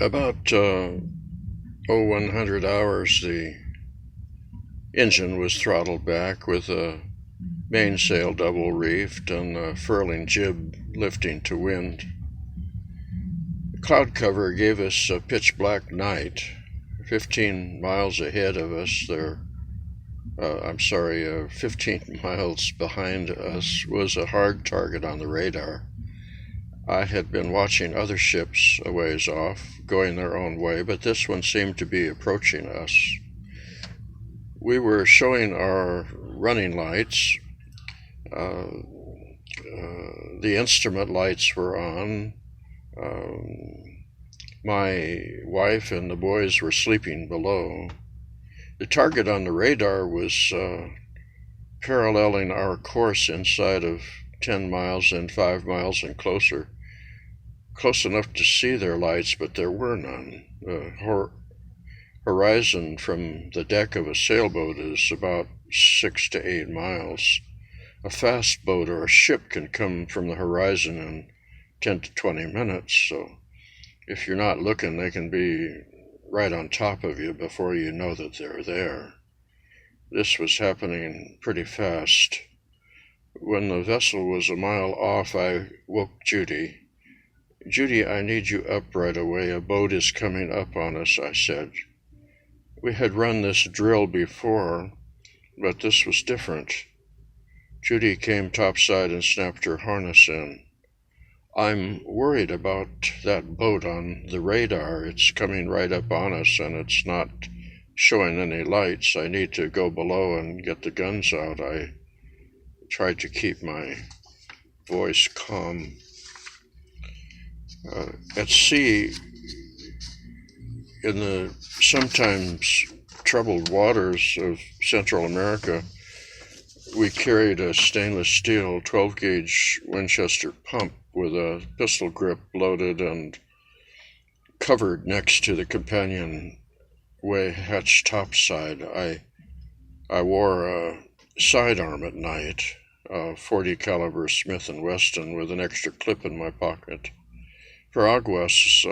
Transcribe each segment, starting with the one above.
About 100 hours, the engine was throttled back with a mainsail double reefed and the furling jib lifting to wind. The cloud cover gave us a pitch black night. 15 miles ahead of us, 15 miles behind us was a hard target on the radar. I had been watching other ships a ways off, going their own way, but this one seemed to be approaching us. We were showing our running lights. The instrument lights were on. My wife and the boys were sleeping below. The target on the radar was paralleling our course inside of 10 miles and 5 miles and closer. Close enough to see their lights, but there were none. The horizon from the deck of a sailboat is about 6 to 8 miles. A fast boat or a ship can come from the horizon in 10 to 20 minutes, so if you're not looking, they can be right on top of you before you know that they're there. This was happening pretty fast. When the vessel was a mile off, I woke Judy. "Judy, I need you up right away. A boat is coming up on us," I said. We had run this drill before, but this was different. Judy came topside and snapped her harness in. "I'm worried about that boat on the radar. It's coming right up on us and it's not showing any lights. I need to go below and get the guns out." I tried to keep my voice calm. At sea, in the sometimes troubled waters of Central America, we carried a stainless steel 12-gauge Winchester pump with a pistol grip loaded and covered next to the companionway hatch topside. I wore a sidearm at night, a .40 caliber Smith & Wesson with an extra clip in my pocket. Veraguas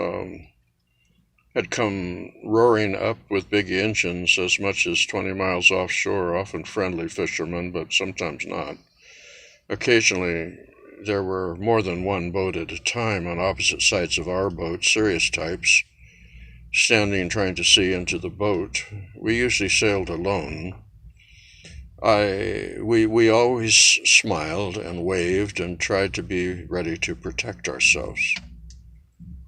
had come roaring up with big engines as much as 20 miles offshore, often friendly fishermen, but sometimes not. Occasionally, there were more than one boat at a time on opposite sides of our boat, serious types, standing trying to see into the boat. We usually sailed alone. We always smiled and waved and tried to be ready to protect ourselves.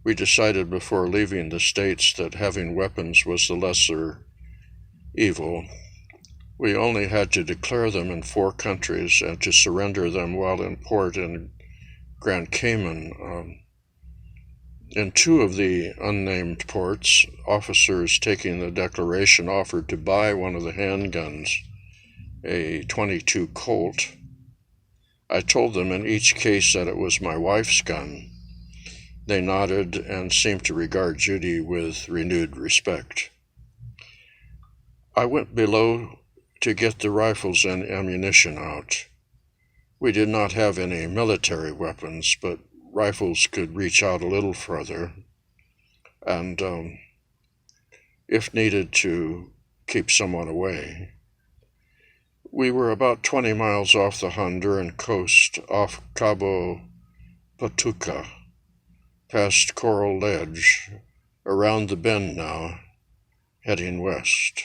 We decided before leaving the States that having weapons was the lesser evil. We only had to declare them in 4 countries and to surrender them while in port in Grand Cayman. In 2 of the unnamed ports, officers taking the declaration offered to buy one of the handguns, a .22 Colt. I told them in each case that it was my wife's gun. They nodded and seemed to regard Judy with renewed respect. I went below to get the rifles and ammunition out. We did not have any military weapons, but rifles could reach out a little further, and if needed, to keep someone away. We were about 20 miles off the Honduran coast, off Cabo Patuca, past Coral Ledge, around the bend now, heading west.